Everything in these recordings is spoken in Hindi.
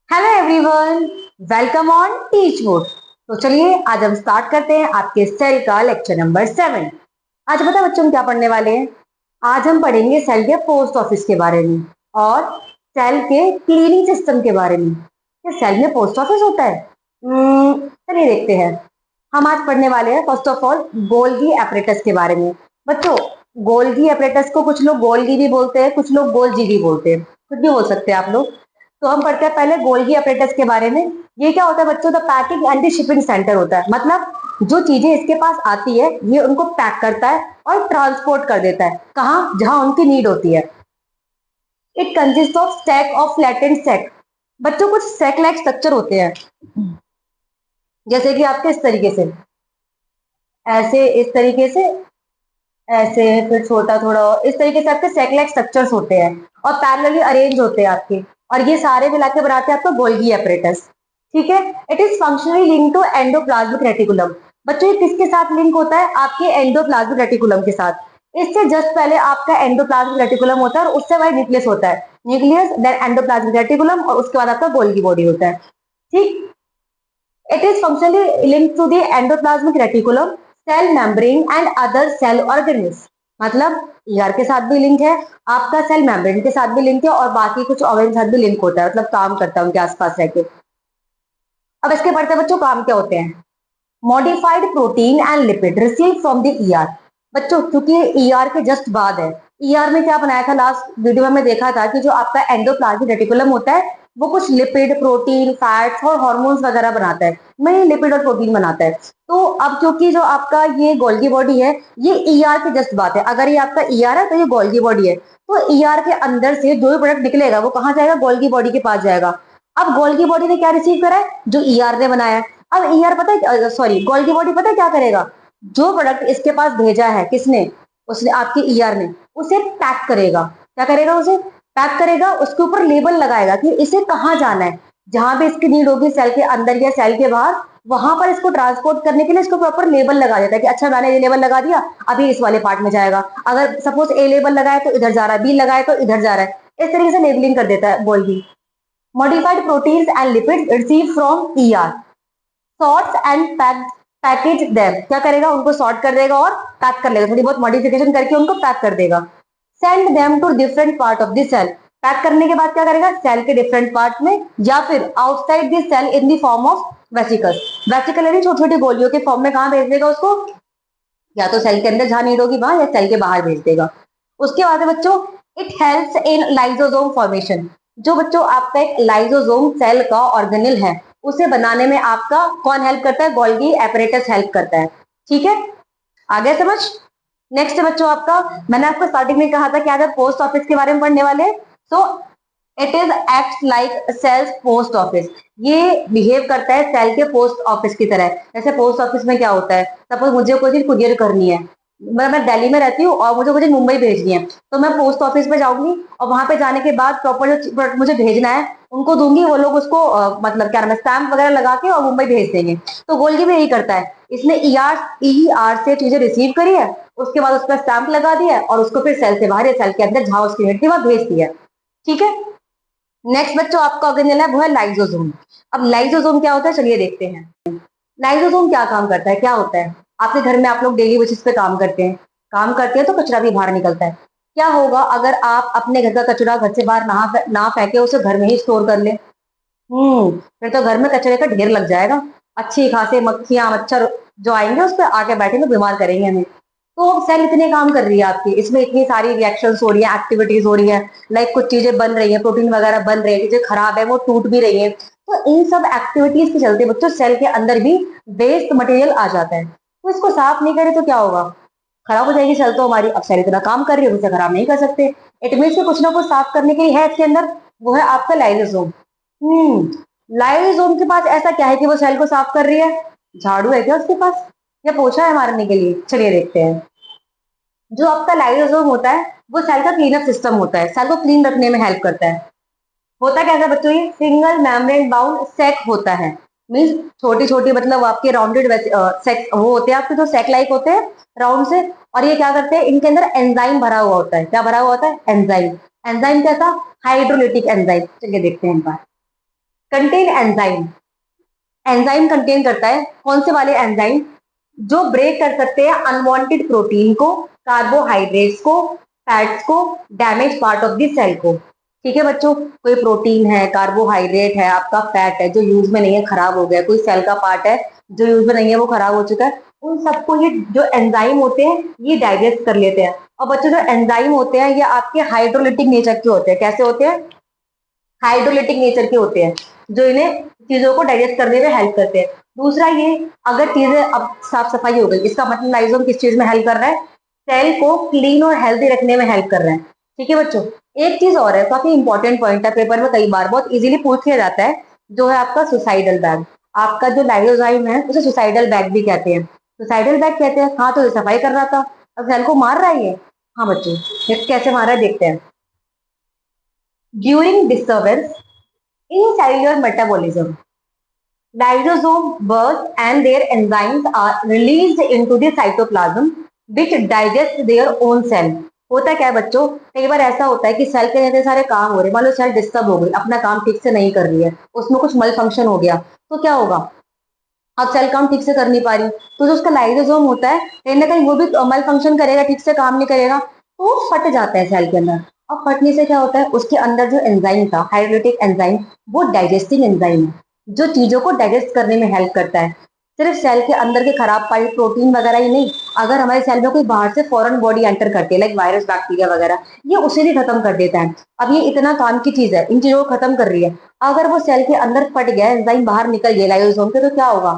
Hello everyone, welcome on teach mode. तो चलिए आज हम स्टार्ट करते हैं आपके सेल का लेक्चर नंबर 7। आज पता है बच्चों हम क्या पढ़ने वाले हैं। आज हम पढ़ेंगे सेल के पोस्ट ऑफिस के बारे में और सेल के क्लीनिंग सिस्टम के बारे में। क्या सेल में पोस्ट ऑफिस होता है? चलिए देखते हैं। हम आज पढ़ने वाले हैं first of all Golgi apparatus के बारे में। बच्चों, गोल्गी एपरेटस को कुछ लोग गोल्गी भी बोलते हैं, कुछ लोग गोल्जी भी बोलते हैं, कुछ भी बोल सकते हैं आप लोग। तो हम पढ़ते हैं पहले गोल्गी अपरेटस के बारे में। ये क्या होता है बच्चों? The packing and the shipping centre होता है। मतलब जो चीजें इसके पास आती है ये उनको पैक करता है और ट्रांसपोर्ट कर देता है कहाँ, जहां उनकी नीड होती है। It consist of stack of flattened stack. बच्चों कुछ स्टैक लाइक स्ट्रक्चर होते हैं, जैसे कि आपके इस तरीके से, ऐसे इस तरीके से, ऐसे फिर छोटा थोड़ा इस तरीके से आपके स्टैक लाइक स्ट्रक्चर्स होते हैं और पैरेलली अरेंज होते हैं आपके, और ये सारे मिला के बनाते हैं आपका गोल्गी एपरेटस। ठीक है। It is functionally link to endoplasmic reticulum. बच्चों ये किसके साथ लिंक होता है? आपके एंडोप्लाज्मिक रेटिकुलम के साथ। इससे जस्ट पहले आपका एंडोप्लाज्मिक रेटिकुलम होता है और उससे वही न्यूक्लियस होता है। न्यूक्लियस देन एंडोप्लाज्मिक रेटिकुलम और उसके बाद आपका गोल्गी बॉडी होता है। ठीक। It is functionally link to the endoplasmic reticulum, cell membrane and other cell organelles. मतलब ईआर के साथ भी लिंक है, आपका सेल मेम्ब्रेन के साथ भी लिंक है और बाकी कुछ ऑर्गन के साथ भी लिंक होता है, मतलब काम करता है उनके आसपास रह के। अब इसके पढ़ते बच्चों काम क्या होते हैं। Modified protein and lipid receive from the ER. बच्चों क्योंकि ईआर के जस्ट बाद है, ईआर में क्या बनाया था लास्ट वीडियो में हमने देखा था कि जो आपका एंडोप्लाज्मिक रेटिकुलम होता है वो कुछ लिपिड, प्रोटीन, फैट्स और हॉर्मोन्स वगैरह बनाता है। मैं लिपिड और प्रोटीन बनाता है। तो अब क्योंकि जो आपका ये गोल्गी बॉडी है ये ईआर के जस्ट बाद है, अगर ये आपका ईआर है तो ये गोल्गी बॉडी है। तो ईआर के अंदर से जो भी प्रोडक्ट निकलेगा वो कहाँ जाएगा? गोल्गी बॉडी के पास जाएगा। अब गोल्गी बॉडी ने क्या रिसीव करा है? जो ईआर ने बनाया है। अब ईआर पता है, सॉरी गोल्गी बॉडी पता है क्या करेगा? जो प्रोडक्ट इसके पास भेजा है किसने? उसने, आपके ईआर ने, उसे पैक करेगा। क्या करेगा? उसे पैक करेगा, उसके ऊपर लेबल लगाएगा कि इसे कहाँ जाना है। जहां भी इसकी नीड होगी सेल के अंदर या सेल के बाहर, वहां पर इसको ट्रांसपोर्ट करने के लिए इसको प्रॉपर लेबल लगा देता है कि अच्छा मैंने ये लेबल लगा दिया, अभी इस वाले पार्ट में जाएगा। अगर सपोज ए लेबल लगाए तो इधर जा रहा है, बी लगाए तो इधर जा रहा है। इस तरीके से लेबलिंग कर देता है Golgi. Modified proteins and lipids receive from ER, sorts and package them. क्या करेगा? उनको सॉर्ट कर देगा और पैक कर लेगा, थोड़ी बहुत मॉडिफिकेशन करके उनको पैक कर देगा। Send them to different part of the cell. Pack करने के बाद क्या करेगा? सेल के डिफरेंट पार्ट में या फिर outside the cell in the form of vesicles. Vesicle यानी छोटी छोटी गोलियों के फॉर्म में कहाँ भेज देगा उसको? या तो सेल के अंदर जहां नीड होगी वहां, या सेल के बाहर भेज देगा। उसके बाद है बच्चों, it helps in lysosome formation. जो बच्चों आपका एक लाइसोसोम सेल का ऑर्गेनेल है उसे बनाने में आपका कौन हेल्प करता है? गोल्गी एपरेटस हेल्प करता है। ठीक है, आगे समझ। नेक्स्ट है बच्चों आपका, मैंने आपको स्टार्टिंग में कहा था कि आज आप पोस्ट ऑफिस के बारे में पढ़ने वाले हैं। So it is act like cells post office. ये बिहेव करता है सेल के पोस्ट ऑफिस की तरह। जैसे पोस्ट ऑफिस में क्या होता है, सपोज मुझे कोई चीज कुरियर करनी है, मैं दिल्ली में रहती हूँ और मुझे कोई चीज मुंबई भेजनी है, तो मैं पोस्ट ऑफिस में जाऊंगी और वहां पे जाने के बाद प्रॉपर जो प्रोडक्ट मुझे भेजना है उनको दूंगी, वो लोग उसको मतलब क्या नाम है, स्टैंप वगैरह लगा के और मुंबई भेज देंगे। तो गोल्गी भी यही करता है, इसने ई आर से चीजें रिसीव करी है, उसके बाद उस पर स्टैंप लगा दिया है और उसको फिर सेल से बाहर या सेल के अंदर जहां उसकी नीड थी वहां भेज दिया। ठीक है। नेक्स्ट बच्चों आपका ऑर्गेनेल है वो है लाइसोसोम। अब लाइसोसोम क्या होता है चलिए देखते हैं। लाइसोसोम क्या काम करता है, क्या होता है? आपके घर में आप लोग डेली बेसिस पे काम करते हैं तो कचरा भी बाहर निकलता है। क्या होगा अगर आप अपने घर का कचरा घर से बाहर ना फेंके, उसे घर में ही स्टोर कर ले? फिर तो घर में कचरे का ढेर लग जाएगा। अच्छी खासी मक्खियां मच्छर जो आएंगे उस पर आके बैठेंगे, बीमार करेंगे हमें। तो सेल इतने काम कर रही है आपकी, इसमें इतनी सारी रिएक्शंस हो रही है, एक्टिविटीज हो रही है, लाइक कुछ चीजें बन रही है, प्रोटीन वगैरह बन रहे हैं, चीजें खराब है वो टूट भी रही है। तो इन सब एक्टिविटीज के चलते बच्चों सेल के अंदर भी वेस्ट मटेरियल आ जाता है। तो इसको साफ नहीं करे तो क्या होगा? खराब हो जाएगी सेल तो हमारी। अब सेल इतना काम कर रही है, उसे खराब नहीं कर सकते। इट मीन्स कि कुछ ना कुछ साफ करने के लिए है इसके अंदर, वो है आपका लाइसोसोम। लाइसोसोम के पास ऐसा क्या है कि वो सेल को साफ कर रही है? झाड़ू है क्या उसके पास, या पोछा है मारने के लिए? चलिए देखते हैं। जो आपका लाइसोसोम होता है वो सेल का क्लीनअप सिस्टम होता है, सेल को क्लीन रखने में हेल्प करता है। होता कैसा बच्चों? ये सिंगल मेम्ब्रेन बाउंड सेक होता है। मीन्स छोटी छोटी, मतलब आपके राउंडेड सेक वो होते हैं आपके, जो सेक लाइक होते हैं राउंड से। और ये क्या करते हैं, इनके अंदर एंजाइम भरा हुआ होता है। क्या भरा हुआ होता है? एंजाइम। एंजाइम कैसा? Hydrolytic enzyme. चलिए देखते हैं इनका। कंटेन एंजाइम, एंजाइम कंटेन करता है कौन से वाले एंजाइम, जो ब्रेक कर सकते हैं अनवांटेड प्रोटीन को, कार्बोहाइड्रेट्स को, फैट्स को, damage part of the cell को। ठीक है बच्चों, कोई प्रोटीन है, कार्बोहाइड्रेट है, आपका फैट है जो यूज में नहीं है, खराब हो गया, कोई सेल का पार्ट है जो यूज में नहीं है, वो खराब हो चुका है, उन सबको ये जो एंजाइम होते हैं ये डाइजेस्ट कर लेते हैं। और बच्चों जो एंजाइम होते हैं ये आपके हाइड्रोलिटिक नेचर के होते हैं। कैसे होते हैं? हाइड्रोलिटिक नेचर के होते हैं, जो इन्हें चीजों को डाइजेस्ट करने में हेल्प करते हैं। दूसरा ये, अगर चीजें अब साफ सफाई हो गई, इसका मतलब लाइजोम किस चीज में हेल्प कर रहा है? सेल को क्लीन और हेल्थी रखने में हेल्प कर रहे हैं। ठीक है बच्चों, एक चीज और है, काफी इंपॉर्टेंट पॉइंट है, पेपर में कई बार बहुत इजीली पूछ लिया जाता है, जो है आपका सुसाइडल बैग। आपका जो लाइजोजाइम है उसे सुसाइडल बैग भी कहते हैं। सुसाइडल बैग कहते हैं, हाँ तो ये सफाई कर रहा था, अब सेल को मार रहा है ये। हाँ बच्चों, ये कैसे मार रहा है देखते हैं। During disturbance in cellular metabolism, lysosome burst and their enzymes are released into the cytoplasm which digest their own cell। होता क्या है बच्चों, कई बार ऐसा होता है कि सेल के इतने सारे काम हो रहे हैं, मान लो सेल डिस्टर्ब हो गई, अपना काम ठीक से नहीं कर रही है, उसमें कुछ मल फंक्शन हो गया, तो क्या होगा? अब सेल काम ठीक से कर नहीं पा रही, तो जो उसका लाइसोसोम होता है कहीं ना कहीं वो भी मल फंक्शन करेगा, ठीक से काम नहीं करेगा, तो वो फट जाता है सेल के अंदर। अब फटने से क्या होता है, उसके अंदर जो एंजाइम था, हाइड्रोलिटिक एंजाइम, वो डाइजेस्टिंग एंजाइम है, जो चीजों को डाइजेस्ट करने में हेल्प करता है। सिर्फ सेल के अंदर के खराब पाई प्रोटीन वगैरह ही नहीं, अगर हमारे सेल में कोई बाहर से फॉरेन बॉडी एंटर करती है, लाइक वायरस बैक्टीरिया वगैरह, ये उसे भी खत्म कर देता है। अब ये इतना काम की चीज है, इन चीजों को खत्म कर रही है, अगर वो सेल के अंदर फट गया, एंजाइम बाहर निकल गया लाइसोसोम के, तो क्या होगा?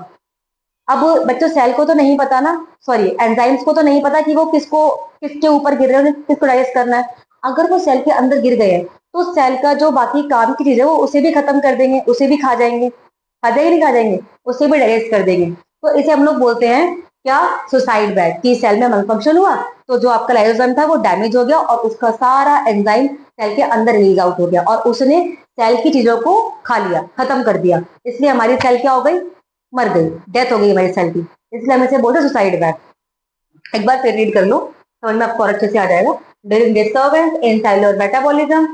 अब बच्चों सेल को तो नहीं पता ना, सॉरी एंजाइम्स को तो नहीं पता कि वो किसको, किसके ऊपर गिर रहे हैं, किसको डाइजेस्ट करना है। अगर वो सेल के अंदर गिर गए तो सेल का जो बाकी काम की चीज है वो उसे भी खत्म कर देंगे, उसे भी खा जाएंगे, खा जाएंगे नहीं खा जाएंगे, उसे भी डाइजेस्ट कर देंगे। तो इसे हम लोग बोलते हैं क्या? Suicide bag. कि सेल में मलफंक्शन हुआ, तो जो आपका लाइसोसोम था वो डैमेज हो गया और उसका सारा एंजाइम सेल के अंदर रिलीज आउट हो गया और उसने सेल की चीजों को खा लिया, खत्म कर दिया, इसलिए हमारी सेल क्या हो गई? मर गई, डेथ हो गई हमारी सेल की, इसलिए हम इसे बोलते हैं सुसाइड बैग। एक बार फिर रीड कर लो, समझ में आपको और अच्छे से आ जाएगा। During disturbance in cellular metabolism,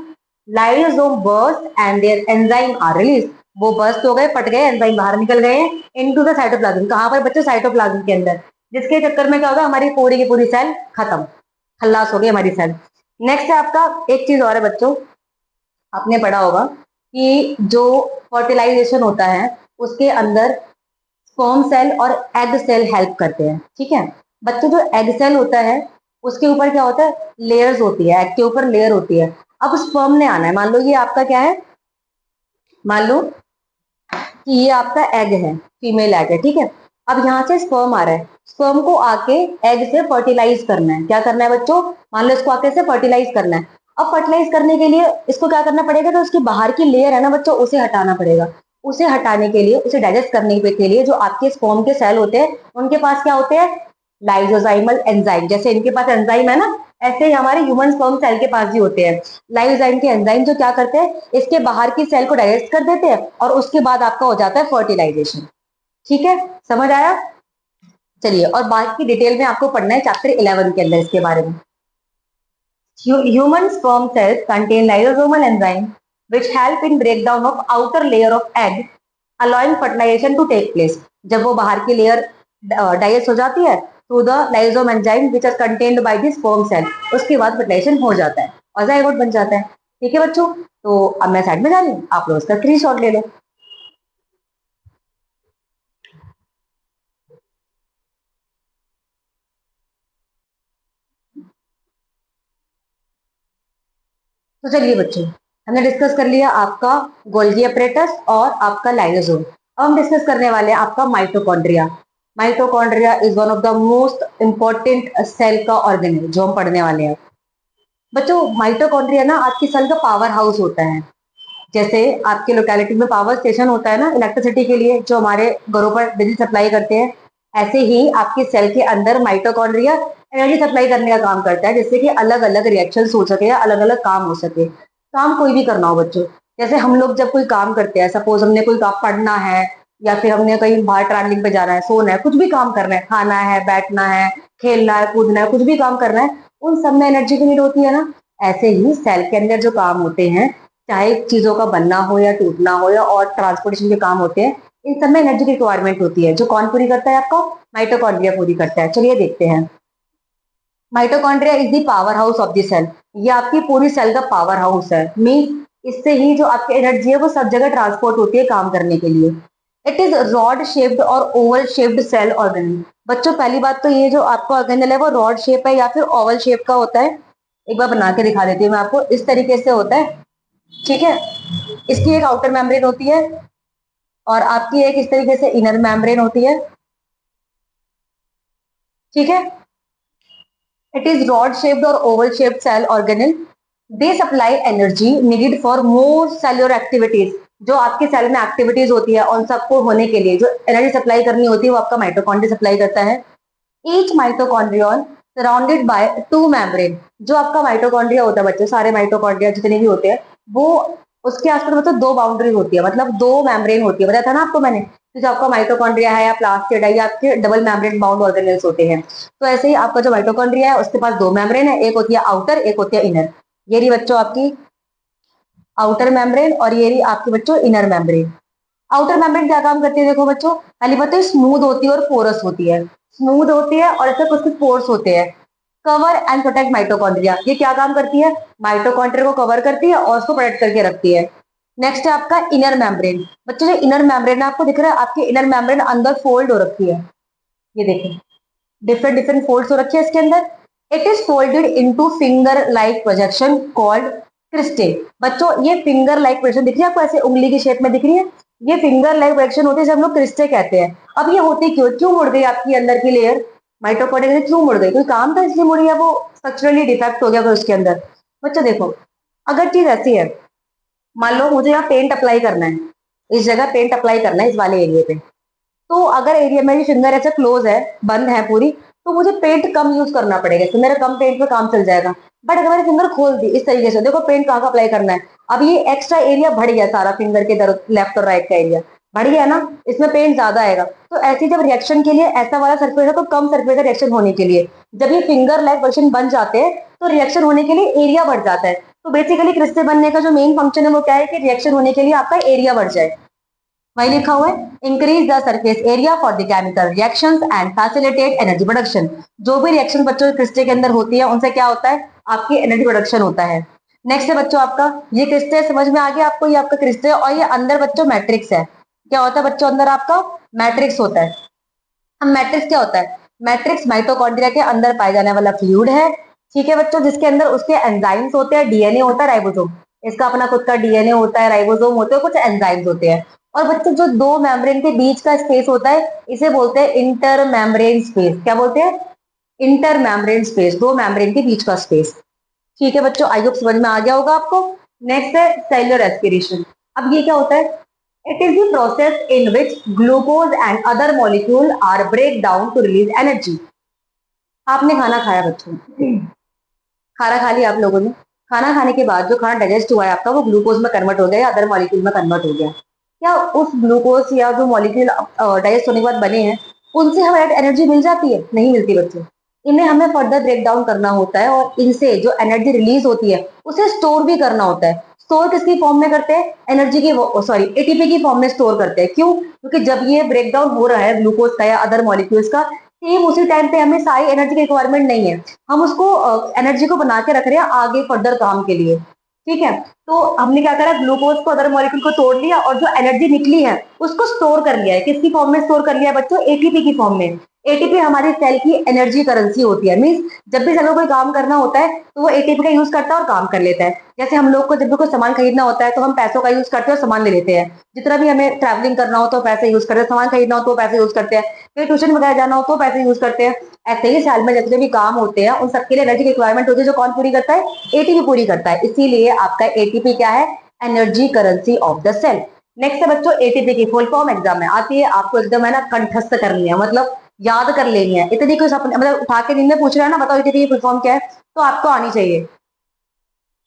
lysosome burst and their enzyme are release. वो बर्स्ट हो गए, फट गए, एंजाइम बाहर निकल गए इनटू द साइटोप्लाज्म। कहां पर बच्चों? साइटोप्लाज्म के अंदर, जिसके चक्कर में क्या होगा, हमारी पूरी की पूरी सेल खत्म, खल्लास हो गई हमारी सेल। नेक्स्ट है आपका, एक चीज और है बच्चों, आपने पढ़ा होगा कि जो फर्टिलाइजेशन होता है उसके अंदर स्पर्म सेल और एग सेल हेल्प करते हैं। ठीक है बच्चों, जो एग सेल होता है उसके ऊपर क्या होता है? लेयर्स होती है, एग के ऊपर लेयर होती है। अब स्पर्म ने आना है, मान लो ये आपका क्या है, मान लो कि ये आपका एग है, फीमेल एग है, ठीक है। अब यहाँ से स्पर्म आ रहा है, स्पर्म को आके एग से फर्टिलाइज करना है। क्या करना है बच्चों? मान लो इसको आके से फर्टिलाइज करना है। अब फर्टिलाइज करने के लिए इसको क्या करना पड़ेगा? तो उसकी बाहर की लेयर है ना बच्चों, उसे हटाना पड़ेगा। उसे हटाने के लिए, उसे डाइजेस्ट करने के लिए जो आपके स्पर्म के सेल होते हैं उनके पास क्या होते हैं? लाइजोजाइमल एंजाइम। जैसे इनके पास एंजाइम है ना, ऐसे ही हमारे ह्यूमन स्पर्म सेल के पास भी होते हैं लाइजोजाइम के एंजाइम, जो क्या करते हैं? इसके बाहर की सेल को डाइजेस्ट कर देते हैं और उसके बाद आपका हो जाता है फर्टिलाइजेशन। ठीक है, समझ आया? चलिए, और बाकी डिटेल में आपको पढ़ना है चैप्टर 11 के अंदर इसके बारे में। Human sperm cells contain lysosomal enzyme which help in breakdown of outer layer of egg, allowing fertilization to take place। जब वो बाहर की लेयर डाइजेस्ट हो जाती है through the lysosome enzyme which are contained by the sperm cell, उसके बाद फर्टिलाइजेशन हो जाता है और जाइगोट बन जाता है। ठीक है बच्चों, तो अब मैं साइड में जा रही हूँ, आप लोग उसका स्क्रीनशॉट ले लो। तो चलिए बच्चों, हमने डिस्कस कर लिया आपका गोल्गी अपरेटस और आपका लाइसोसोम। अब हम डिस्कस करने वाले हैं आपका mitochondria. Mitochondria is one of the most important cell का ऑर्गन है जो हम पढ़ने वाले हैं। बच्चों माइटोकॉन्ड्रिया ना आपकी सेल का पावर हाउस होता है। जैसे आपके लोकेलिटी में पावर स्टेशन होता है ना इलेक्ट्रिसिटी के लिए, जो हमारे घरों पर बिजली सप्लाई करते हैं, ऐसे ही आपके सेल के अंदर माइटोकॉन्ड्रिया एनर्जी सप्लाई करने का काम करता है, जिससे कि अलग अलग रिएक्शन हो सके या अलग अलग काम हो सके। काम कोई भी करना हो बच्चों, जैसे हम लोग जब कोई काम करते हैं, सपोज हमने कोई काम पढ़ना है या फिर हमने कहीं बाहर ट्रैवलिंग पे जाना है, सोना है, कुछ भी काम करना है, खाना है, बैठना है, खेलना है, कूदना है, कुछ भी काम करना है, उन सब में एनर्जी की नीड होती है ना। ऐसे ही सेल के अंदर जो काम होते हैं चाहे चीजों का बनना हो या टूटना हो या और ट्रांसपोर्टेशन के काम होते हैं, इन सब में एनर्जी की रिक्वायरमेंट होती है, जो कौन पूरी करता है? आपका माइटोकॉन्ड्रिया पूरी करता है। चलिए देखते हैं। Mitochondria is the powerhouse of the cell. ये आपकी पूरी सेल का पावर हाउस है। मीन इससे ही जो आपकी एनर्जी है वो सब जगह ट्रांसपोर्ट होती है काम करने के लिए। इट इज रॉड शेप्ड और ओवल शेप्ड सेल ऑर्गेनल। बच्चों पहली बात तो ये जो आपका ऑर्गेनल है वो रॉड शेप है या फिर ओवल शेप का होता है। एक बार बना के दिखा देती हूँ मैं आपको। इस तरीके से होता है, ठीक है। इसकी एक आउटर मेम्ब्रेन होती है और आपकी एक इस तरीके से इनर मेम्ब्रेन होती है, ठीक है। इट इज रॉड शेप्ड और oval shaped cell organelle. They supply energy needed for more cellular activities. जो आपके सेल में एक्टिविटीज होती है उन सबको होने के लिए जो एनर्जी सप्लाई करनी होती है वो आपका माइटोकॉन्ड्रिया सप्लाई करता है। Each mitochondrion surrounded by two membrane. जो आपका माइटोकॉन्ड्रिया होता है बच्चों, सारे माइटोकॉन्ड्रिया जितने भी होते हैं वो उसके आसपास मतलब दो बाउंड्री होती है, मतलब दो मेम्ब्रेन होती है। बताया था ना आपको मैंने, तो जो आपका माइटोकॉन्ड्रिया है या प्लास्टिड है या आपके डबल मेम्ब्रेन बाउंड ऑर्गेनेल्स होते हैं। तो ऐसे ही आपका जो माइटोकॉन्ड्रिया है उसके पास दो मेम्ब्रेन है, एक होती है आउटर, एक होती है इनर। ये रही बच्चों आपकी आउटर मेम्ब्रेन और ये रही आपकी बच्चों इनर मेम्ब्रेन। आउटर मेम्ब्रेन क्या काम करती है? देखो बच्चों, पहली बात तो स्मूथ होती है और पोरस होती है। स्मूथ होती है और इसमें कुछ कुछ पोर्स होते हैं। Cover and protect mitochondria. ये क्या काम करती है? माइटोकॉन्ड्रिया को कवर करती है और उसको प्रोटेक्ट करके रखती है। नेक्स्ट है आपका इनर मेम्ब्रेन। बच्चों जो इनर मेम्ब्रेन है आपको दिख रहा है, आपकी इनर मेम्ब्रेन अंदर फोल्ड हो रखी है। ये देखिए डिफरेंट डिफरेंट फोल्ड्स हो रखी है इसके अंदर। It is folded into finger like projection called cristae. बच्चों ये फिंगर लाइक प्रोजेक्शन दिख रही है आपको, ऐसे उंगली की शेप में दिख रही है, ये फिंगर लाइक प्रोजेक्शन होती है, जब हम लोग क्रिस्टे कहते हैं। अब ये होती क्यों, क्यों मुड़ गई आपकी अंदर की लेयर? माइटोकॉन्ड्रिया क्यों मुड़ गई? कोई काम था इसलिए मुड़ी है? वो स्ट्रक्चरली डिफेक्ट हो गया कोई उसके अंदर? बच्चों देखो, अगर चीज ऐसी है, मान लो मुझे यहाँ पेंट अप्लाई करना है, इस जगह पेंट अप्लाई करना है इस वाले एरिया पे, तो अगर एरिया मेरी फिंगर ऐसे क्लोज है, बंद है पूरी, तो मुझे पेंट कम यूज करना पड़ेगा, तो मेरा कम पेंट पे काम चल जाएगा। बट अगर मैंने फिंगर खोल दी इस तरीके से, देखो पेंट कहाँ का अप्लाई करना है, अब ये एक्स्ट्रा एरिया बढ़ गया सारा, फिंगर के इधर लेफ्ट और राइट का एरिया बढ़ गया ना, इसमें पेंट ज्यादा आएगा। तो ऐसी जब रिएक्शन के लिए ऐसा वाला सरफेस है तो कम सरफेस रिएक्शन होने के लिए, जब ये फिंगर लाइक वर्जन बन जाते हैं तो रिएक्शन होने के लिए एरिया बढ़ जाता है। तो बेसिकली क्रिस्टल बनने का जो मेन फंक्शन है वो क्या है कि रिएक्शन होने के लिए आपका एरिया बढ़ जाए। वही लिखा हुआ है, increase the surface area for the chemical reactions and facilitate energy production. जो भी रिएक्शन बच्चों क्रिस्टे के अंदर होती है उनसे क्या होता है? आपकी एनर्जी प्रोडक्शन होता है। नेक्स्ट है बच्चों आपका ये क्रिस्टे, समझ में आ गया आपको? ये आपका क्रिस्टे और ये अंदर बच्चों मैट्रिक्स है। क्या होता है बच्चों अंदर? आपका मैट्रिक्स होता है। अब मैट्रिक्स क्या होता है? मैट्रिक्स माइटोकॉन्ड्रिया के अंदर पाए जाने वाला फ्लूइड है, ठीक है बच्चों, जिसके अंदर उसके एंजाइम्स होते हैं, डीएनए होता है, राइबोसोम, इसका अपना खुद का डीएनए होता है, राइबोसोम होते हैं, कुछ एंजाइम्स होते हैं। और बच्चों जो दो मेम्ब्रेन के बीच का स्पेस होता है इसे बोलते हैं इंटर मेम्ब्रेन स्पेस। क्या बोलते हैं? इंटर मेम्ब्रेन स्पेस, दो मेम्ब्रेन के बीच का स्पेस। ठीक है बच्चों, आई होप समझ में आ गया होगा आपको। नेक्स्ट है सेलुलर रेस्पिरेशन। अब ये क्या होता है? It is the process in which glucose and other molecule are break down to release energy. आपने खाना खाया बच्चों, खाना खा लिया आप लोगों ने, खाना खाने के बाद जो खाना डाइजेस्ट हुआ है आपका वो ग्लूकोज में कन्वर्ट हो गया या अदर मॉलिक्यूल में कन्वर्ट हो गया। क्या उस ग्लूकोज या जो मॉलिक्यूल डाइजेस्ट होने के बाद बने हैं उनसे हमें एनर्जी मिल जाती है? नहीं मिलती बच्चों। इन्हें हमें फर्दर ब्रेक डाउन करना होता है और इनसे जो एनर्जी रिलीज होती है उसे स्टोर भी करना होता है। स्टोर किसकी फॉर्म में करते हैं? एनर्जी की, सॉरी एटीपी की फॉर्म में स्टोर करते हैं। क्यों? क्योंकि जब ये ब्रेक डाउन हो रहा है ग्लूकोज का या अदर मॉलिक्यूल्स का, सेम उसी टाइम पे हमें सारी एनर्जी की रिक्वायरमेंट नहीं है, हम उसको एनर्जी को बना के रख रहे हैं आगे फर्दर काम के लिए। ठीक है, तो हमने क्या करा, ग्लूकोज को अदर मॉलिक्यूल को तोड़ लिया और जो एनर्जी निकली है उसको स्टोर कर लिया है। किसकी फॉर्म में स्टोर कर लिया है बच्चों? एटीपी की फॉर्म में। एटीपी हमारी सेल की एनर्जी करेंसी होती है। मीन्स जब भी सेल को कोई काम करना होता है तो वो एटीपी का यूज करता है और काम कर लेता है। जैसे हम लोग को जब भी कोई सामान खरीदना होता है तो हम पैसों का यूज करते हैं और सामान ले लेते हैं। जितना भी हमें ट्रैवलिंग करना हो तो पैसे यूज करते हैं, सामान खरीदना हो तो पैसे यूज करते हैं, फिर ट्यूशन वगैरह जाना हो तो पैसे यूज करते हैं। ऐसे ही सेल में जितने भी काम होते हैं उन सबके लिए एनर्जी की रिक्वायरमेंट होती है, जो कौन पूरी करता है? एटीपी पूरी करता है। इसीलिए आपका एटीपी क्या है? Energy currency of the cell. Next है बच्चों एटीपी की फुल फॉर्म एग्जाम में आती है, आपको एकदम है ना कंठस्थ करनी है, मतलब याद कर लेनी है। इतनी कुछ मतलब उठा के नींद में पूछ रहा है ना, बताओ एटीपी की फुल फॉर्म क्या है, तो आपको आनी चाहिए।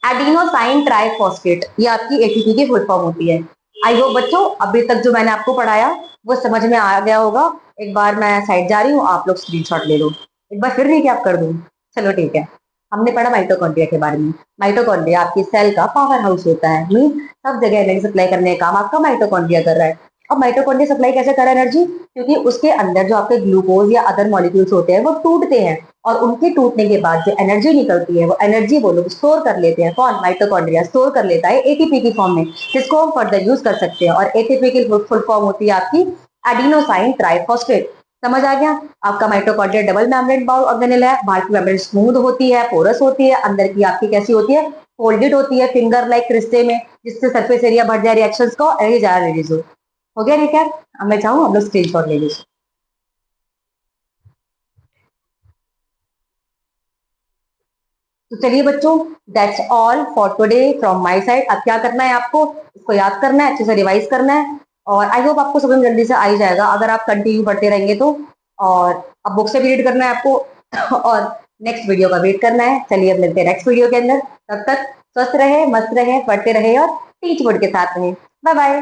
एडिनोसाइन ट्राइफॉस्फेट, ये आपकी एटीपी की फुल फॉर्म होती है। आई होप बच्चों अभी तक जो मैंने आपको पढ़ाया वो समझ में आ गया होगा। एक बार मैं साइड जा रही हूँ, आप लोग स्क्रीनशॉट ले लो। एक बार फिर नहीं क्या आप कर दूं? चलो ठीक है। हमने पढ़ा माइटोकॉन्ड्रिया के बारे में। माइटोकॉन्ड्रिया आपकी सेल का पावर हाउस होता है, मीन सब जगह एनर्जी सप्लाई करने का काम आपका माइटोकॉन्ड्रिया कर रहा है। अब माइटोकॉन्ड्रिया सप्लाई कैसे कर रहा है एनर्जी? क्योंकि उसके अंदर जो आपके ग्लूकोज या अदर मॉलिक्यूल्स होते हैं वो टूटते हैं, और उनके टूटने के बाद जो एनर्जी निकलती है वो एनर्जी वो लोग स्टोर कर लेते हैं। कौन? माइटोकॉन्ड्रिया स्टोर कर लेता है एटीपी की फॉर्म में, जिसको हम फर्दर यूज कर सकते हैं। और एटीपी की फुल फॉर्म होती है आपकी एडिनोसाइन ट्राइफॉस्फेट। समझ आ गया? आपका माइटोकॉन्ड्रिया डबल मेम्ब्रेन ऑर्गेनेल है, बाहर की मेम्ब्रेन स्मूथ होती है, पोरस होती है, अंदर की आपकी कैसी होती है? फोल्डेड होती है, फिंगर लाइक क्रिस्टे में, जिससे सरफेस एरिया बढ़ जाए रिएक्शंस को, एरिया ज्यादा रिलीज हो गया रिकैप? अब मैं चाहूँ आप लोग स्क्रीनशॉट ले लीजिए। तो चलिए बच्चों, that's all for today from my side. अब क्या करना है आपको? इसको याद करना है, अच्छे से रिवाइज करना है, और आई होप आपको समझ में जल्दी से आ ही जाएगा अगर आप कंटिन्यू पढ़ते रहेंगे तो। और अब बुक से भी रीड करना है आपको और नेक्स्ट वीडियो का वेट करना है। चलिए अब मिलते हैं नेक्स्ट वीडियो के अंदर। तब तक स्वस्थ रहे, मस्त रहे, पढ़ते रहे और टीच बोर्ड के साथ रहे। Bye bye.